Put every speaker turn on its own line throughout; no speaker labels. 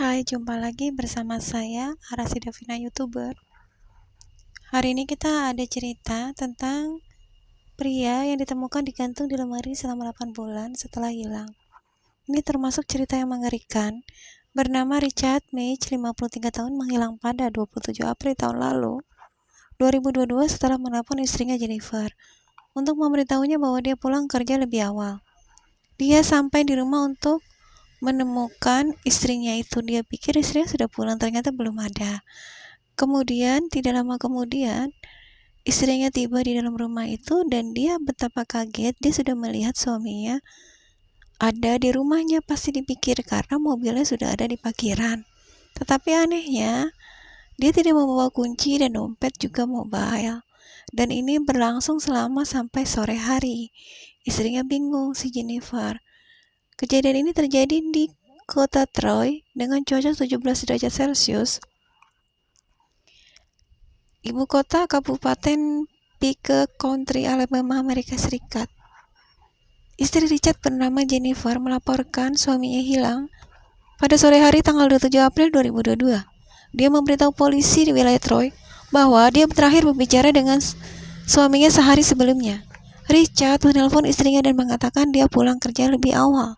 Hai, jumpa lagi bersama saya, Arasi Davina YouTuber. Hari ini kita ada cerita tentang pria yang ditemukan digantung di lemari selama 8 bulan setelah hilang. Ini termasuk cerita yang mengerikan. Bernama Richard Mage, 53 tahun, menghilang pada 27 April tahun lalu, 2022 setelah menelpon istrinya Jennifer untuk memberitahunya bahwa dia pulang kerja lebih awal. Dia sampai di rumah untuk menemukan istrinya itu. Dia pikir istrinya sudah pulang, ternyata belum ada. Kemudian, tidak lama kemudian, istrinya tiba di dalam rumah itu dan dia betapa kaget dia sudah melihat suaminya ada di rumahnya. Pasti dipikir karena mobilnya sudah ada di parkiran. Tetapi anehnya, dia tidak membawa kunci dan dompet juga mobile. Dan ini berlangsung selama sampai sore hari. Istrinya bingung, si Jennifer. Kejadian ini terjadi di kota Troy dengan cuaca 17 derajat Celcius. Ibu kota Kabupaten Pike County, Alabama, Amerika Serikat. Istri Richard bernama Jennifer melaporkan suaminya hilang pada sore hari tanggal 27 April 2022. Dia memberitahu polisi di wilayah Troy bahwa dia terakhir berbicara dengan suaminya sehari sebelumnya. Richard menelpon istrinya dan mengatakan dia pulang kerja lebih awal.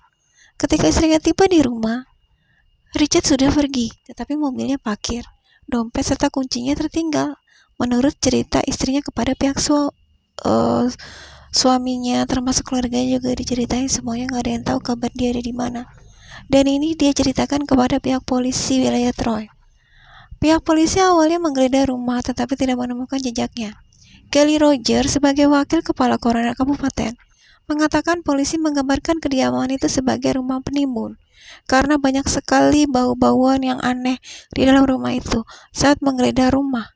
Ketika istrinya tiba di rumah, Richard sudah pergi, tetapi mobilnya parkir. Dompet serta kuncinya tertinggal. Menurut cerita istrinya kepada pihak suaminya, termasuk keluarganya juga diceritain semuanya, nggak ada yang tahu kabar dia ada di mana. Dan ini dia ceritakan kepada pihak polisi wilayah Troy. Pihak polisi awalnya menggeledah rumah, tetapi tidak menemukan jejaknya. Kelly Rogers sebagai wakil kepala koroner kabupaten mengatakan polisi menggambarkan kediaman itu sebagai rumah penimbun karena banyak sekali bau-bauan yang aneh di dalam rumah itu. Saat menggeledah rumah,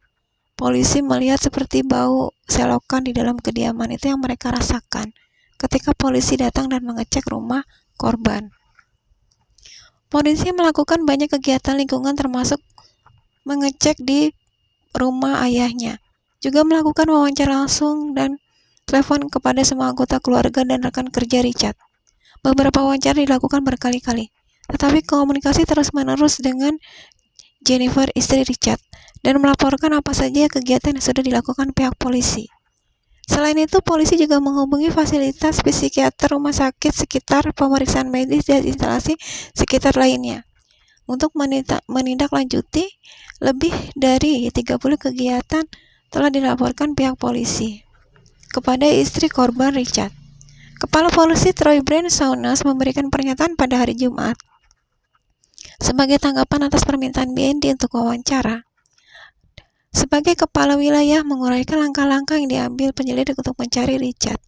polisi melihat seperti bau selokan di dalam kediaman itu yang mereka rasakan ketika polisi datang dan mengecek rumah korban. Polisi melakukan banyak kegiatan lingkungan termasuk mengecek di rumah ayahnya, juga melakukan wawancara langsung dan telepon kepada semua anggota keluarga dan rekan kerja Richard. Beberapa wawancara dilakukan berkali-kali, tetapi komunikasi terus-menerus dengan Jennifer, istri Richard, dan melaporkan apa saja kegiatan yang sudah dilakukan pihak polisi. Selain itu, polisi juga menghubungi fasilitas psikiater, rumah sakit sekitar, pemeriksaan medis, dan instalasi sekitar lainnya untuk menindaklanjuti. Lebih dari 30 kegiatan telah dilaporkan pihak polisi kepada istri korban Richard. Kepala Polisi Troy Brent Saunders memberikan pernyataan pada hari Jumat sebagai tanggapan atas permintaan BND untuk wawancara. Sebagai kepala wilayah menguraikan langkah-langkah yang diambil penyelidik untuk mencari Richard,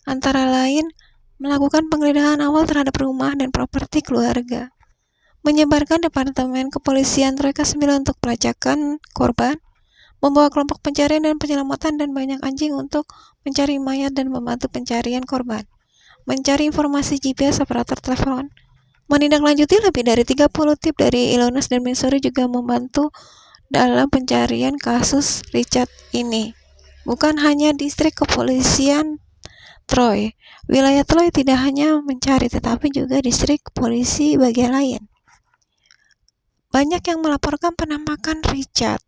antara lain melakukan penggeledahan awal terhadap rumah dan properti keluarga, menyebarkan Departemen Kepolisian Troy K9 untuk pelacakan korban, membawa kelompok pencarian dan penyelamatan dan banyak anjing untuk mencari mayat dan membantu pencarian korban, mencari informasi GPS operator telepon, menindaklanjuti lebih dari 30 tim dari Illinois dan Missouri juga membantu dalam pencarian kasus Richard ini. Bukan hanya distrik kepolisian Troy, wilayah Troy tidak hanya mencari tetapi juga distrik polisi bagian lain. Banyak yang melaporkan penampakan Richard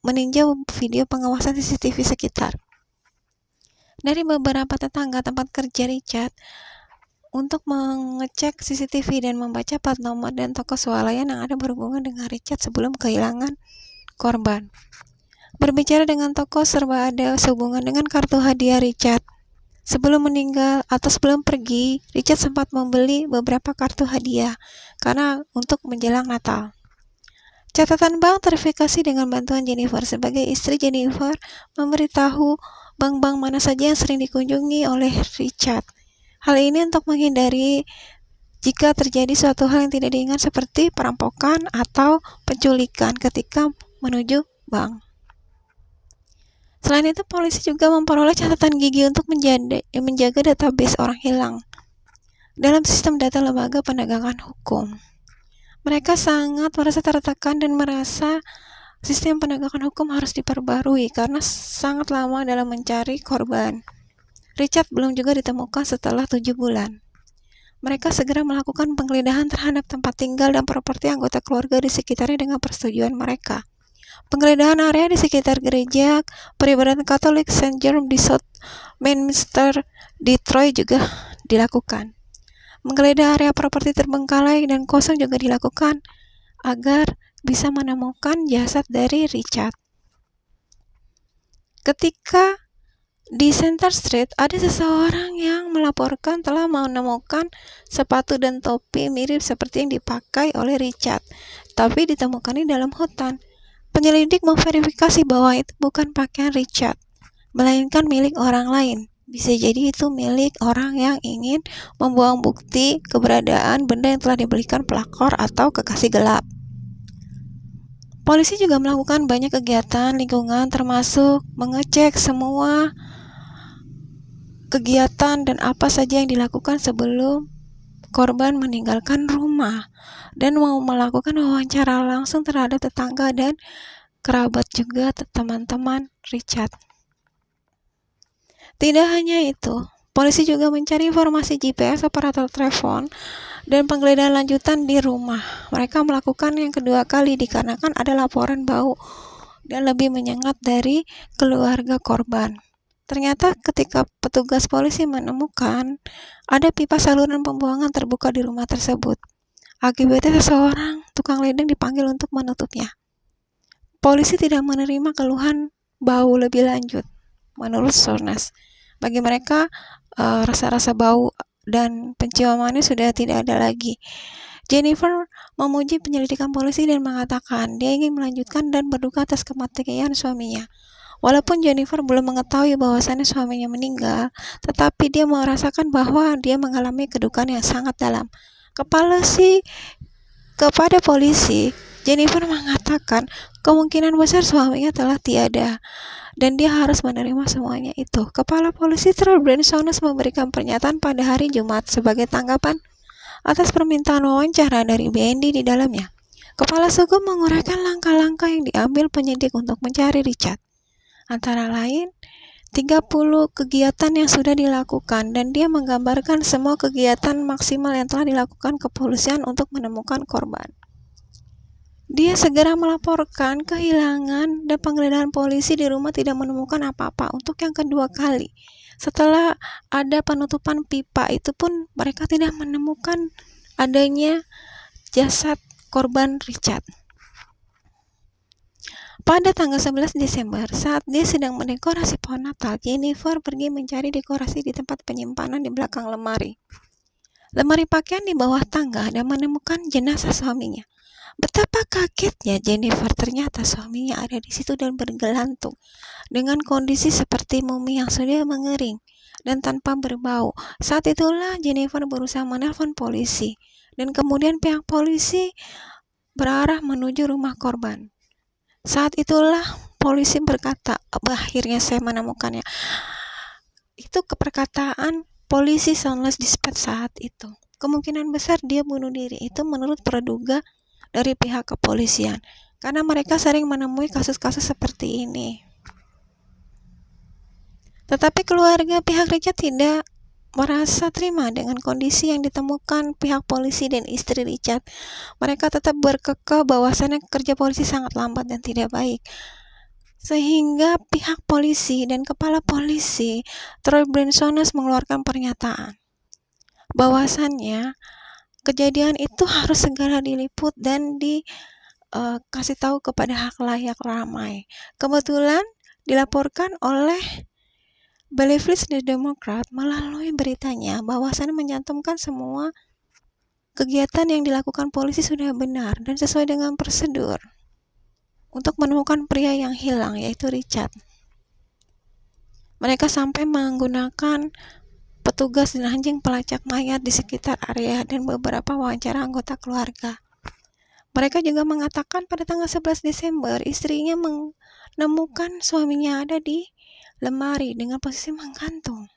meninjau video pengawasan CCTV sekitar. Dari beberapa tetangga tempat kerja Richard untuk mengecek CCTV dan membaca plat nomor dan toko swalayan yang ada berhubungan dengan Richard sebelum kehilangan korban. Berbicara dengan toko serba ada sehubungan dengan kartu hadiah Richard. Sebelum meninggal atau sebelum pergi, Richard sempat membeli beberapa kartu hadiah karena untuk menjelang Natal. Catatan bank verifikasi dengan bantuan Jennifer. Sebagai istri, Jennifer memberitahu bank-bank mana saja yang sering dikunjungi oleh Richard. Hal ini untuk menghindari jika terjadi suatu hal yang tidak diingat seperti perampokan atau penculikan ketika menuju bank. Selain itu, polisi juga memperoleh catatan gigi untuk menjaga database orang hilang dalam sistem data lembaga penegakan hukum. Mereka sangat merasa tertekan dan merasa sistem penegakan hukum harus diperbarui karena sangat lama dalam mencari korban. Richard belum juga ditemukan setelah 7 bulan. Mereka segera melakukan penggeledahan terhadap tempat tinggal dan properti anggota keluarga di sekitarnya dengan persetujuan mereka. Penggeledahan area di sekitar gereja peribadatan Katolik St. Jerome di South Mainminster, Detroit juga dilakukan. Menggeledah area properti terbengkalai dan kosong juga dilakukan agar bisa menemukan jasad dari Richard. Ketika di Center Street, ada seseorang yang melaporkan telah menemukan sepatu dan topi mirip seperti yang dipakai oleh Richard, tapi ditemukan di dalam hutan. Penyelidik memverifikasi bahwa itu bukan pakaian Richard, melainkan milik orang lain. Bisa jadi itu milik orang yang ingin membuang bukti keberadaan benda yang telah dibelikan pelakor atau kekasih gelap. Polisi juga melakukan banyak kegiatan lingkungan termasuk mengecek semua kegiatan dan apa saja yang dilakukan sebelum korban meninggalkan rumah dan mau melakukan wawancara langsung terhadap tetangga dan kerabat juga teman-teman Richard. Tidak hanya itu, polisi juga mencari informasi GPS, operator telepon, dan penggeledahan lanjutan di rumah. Mereka melakukan yang kedua kali dikarenakan ada laporan bau dan lebih menyengat dari keluarga korban. Ternyata ketika petugas polisi menemukan ada pipa saluran pembuangan terbuka di rumah tersebut. Akibatnya seseorang tukang ledeng dipanggil untuk menutupnya. Polisi tidak menerima keluhan bau lebih lanjut, menurut Sources. Bagi mereka, rasa-rasa bau dan penciumannya sudah tidak ada lagi. Jennifer memuji penyelidikan polisi dan mengatakan dia ingin melanjutkan dan berduka atas kematian suaminya. Walaupun Jennifer belum mengetahui bahwasannya suaminya meninggal, tetapi dia merasakan bahwa dia mengalami kedukaan yang sangat dalam. Kepada polisi, Jennifer mengatakan kemungkinan besar suaminya telah tiada dan dia harus menerima semuanya itu. Kepala polisi Troy Bransones memberikan pernyataan pada hari Jumat sebagai tanggapan atas permintaan wawancara dari BND di dalamnya. Kepala suku menguraikan langkah-langkah yang diambil penyidik untuk mencari Richard. Antara lain, 30 kegiatan yang sudah dilakukan dan dia menggambarkan semua kegiatan maksimal yang telah dilakukan kepolisian untuk menemukan korban. Dia segera melaporkan kehilangan dan penggeledahan polisi di rumah tidak menemukan apa-apa untuk yang kedua kali. Setelah ada penutupan pipa itu pun mereka tidak menemukan adanya jasad korban Richard. Pada tanggal 11 Desember, saat dia sedang mendekorasi pohon Natal, Jennifer pergi mencari dekorasi di tempat penyimpanan di belakang lemari pakaian di bawah tangga dan menemukan jenazah suaminya. Betapa kagetnya Jennifer, ternyata suaminya ada di situ dan bergelantung dengan kondisi seperti mumi yang sudah mengering dan tanpa berbau. Saat itulah Jennifer berusaha menelpon polisi dan kemudian pihak polisi berarah menuju rumah korban. Saat itulah polisi berkata, akhirnya saya menemukannya. Itu keperkataan polisi Soundless Dispatch saat itu. Kemungkinan besar dia bunuh diri. Itu menurut praduga dari pihak kepolisian. Karena mereka sering menemui kasus-kasus seperti ini. Tetapi keluarga pihak Richard tidak merasa terima dengan kondisi yang ditemukan pihak polisi dan istri Richard. Mereka tetap berkekeh bahwasannya kerja polisi sangat lambat dan tidak baik. Sehingga pihak polisi dan kepala polisi Troy Bransones mengeluarkan pernyataan bahwasannya kejadian itu harus segera diliput dan dikasih tahu kepada halayak ramai. Kebetulan dilaporkan oleh Bellefield The Democrat melalui beritanya bahwasannya mencantumkan semua kegiatan yang dilakukan polisi sudah benar dan sesuai dengan prosedur untuk menemukan pria yang hilang, yaitu Richard. Mereka sampai menggunakan petugas dan anjing pelacak mayat di sekitar area dan beberapa wawancara anggota keluarga. Mereka juga mengatakan pada tanggal 11 Desember istrinya menemukan suaminya ada di lemari dengan posisi menggantung.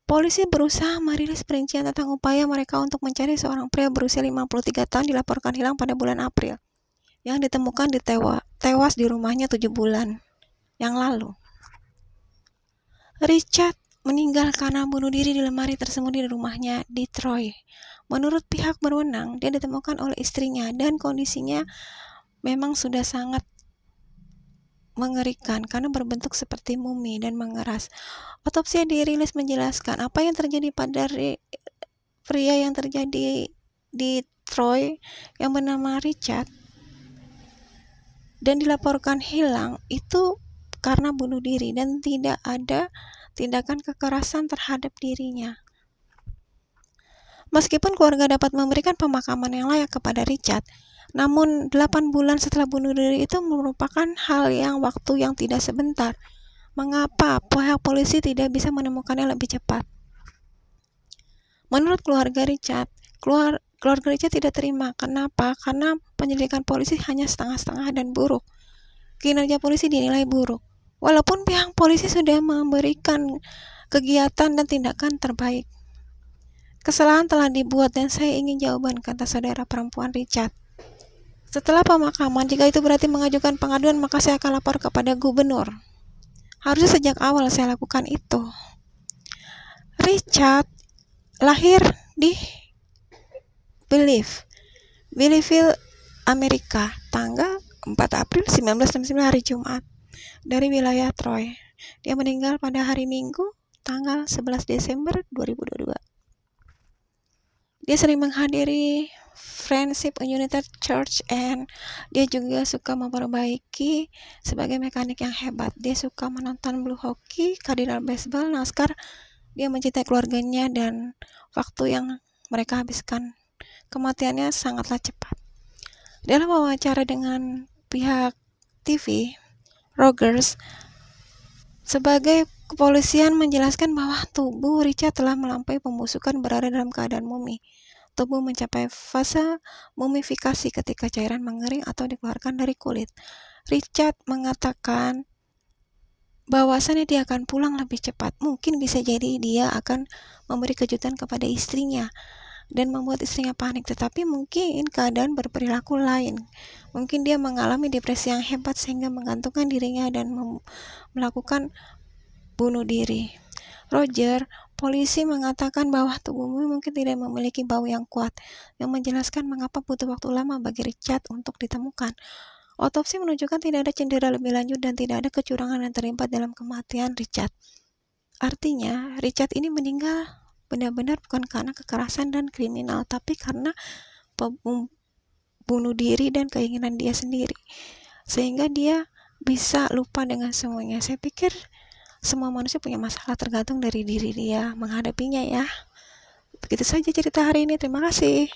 Polisi berusaha merilis perincian tentang upaya mereka untuk mencari seorang pria berusia 53 tahun dilaporkan hilang pada bulan April, yang ditemukan tewas di rumahnya 7 bulan yang lalu. Richard meninggal karena bunuh diri di lemari tersembunyi di rumahnya di Troy. Menurut pihak berwenang, dia ditemukan oleh istrinya dan kondisinya memang sudah sangat mengerikan karena berbentuk seperti mumi dan mengeras. Otopsi yang dirilis menjelaskan apa yang terjadi pada pria yang terjadi di Troy yang bernama Richard dan dilaporkan hilang itu karena bunuh diri dan tidak ada tindakan kekerasan terhadap dirinya. Meskipun keluarga dapat memberikan pemakaman yang layak kepada Richard, namun 8 bulan setelah bunuh diri itu merupakan waktu yang tidak sebentar. Mengapa pihak polisi tidak bisa menemukannya lebih cepat? Menurut keluarga Richard, keluarga Richard tidak terima. Kenapa? Karena penyelidikan polisi hanya setengah-setengah dan buruk. Kinerja polisi dinilai buruk. Walaupun pihak polisi sudah memberikan kegiatan dan tindakan terbaik. Kesalahan telah dibuat dan saya ingin jawaban, kata saudara perempuan Richard. Setelah pemakaman, jika itu berarti mengajukan pengaduan, maka saya akan lapor kepada gubernur. Harusnya sejak awal saya lakukan itu. Richard lahir di Belleville, Amerika, tanggal 4 April 1969 hari Jumat, dari wilayah Troy. Dia meninggal pada hari Minggu, tanggal 11 Desember 2022. Dia sering menghadiri Friendship United Church and dia juga suka memperbaiki sebagai mekanik yang hebat. Dia suka menonton blue hockey, cardinal baseball, NASCAR. Dia mencintai keluarganya dan waktu yang mereka habiskan. Kematiannya sangatlah cepat. Dalam wawancara dengan pihak TV, Rogers sebagai kepolisian menjelaskan bahwa tubuh Richard telah melampaui pembusukan, berada dalam keadaan mumi. Tubuh mencapai fase mumifikasi ketika cairan mengering atau dikeluarkan dari kulit. Richard mengatakan bahwasannya dia akan pulang lebih cepat. Mungkin bisa jadi dia akan memberi kejutan kepada istrinya dan membuat istrinya panik, tetapi mungkin keadaan berperilaku lain. Mungkin dia mengalami depresi yang hebat sehingga menggantungkan dirinya dan melakukan bunuh diri. Roger, polisi mengatakan bahwa tubuhmu mungkin tidak memiliki bau yang kuat, yang menjelaskan mengapa butuh waktu lama bagi Richard untuk ditemukan. Otopsi menunjukkan tidak ada cedera lebih lanjut dan tidak ada kecurangan yang terlibat dalam kematian Richard. Artinya, Richard ini meninggal benar-benar bukan karena kekerasan dan kriminal, tapi karena bunuh diri dan keinginan dia sendiri. Sehingga dia bisa lupa dengan semuanya. Saya pikir semua manusia punya masalah tergantung dari diri dia menghadapinya ya. Begitu saja cerita hari ini. Terima kasih.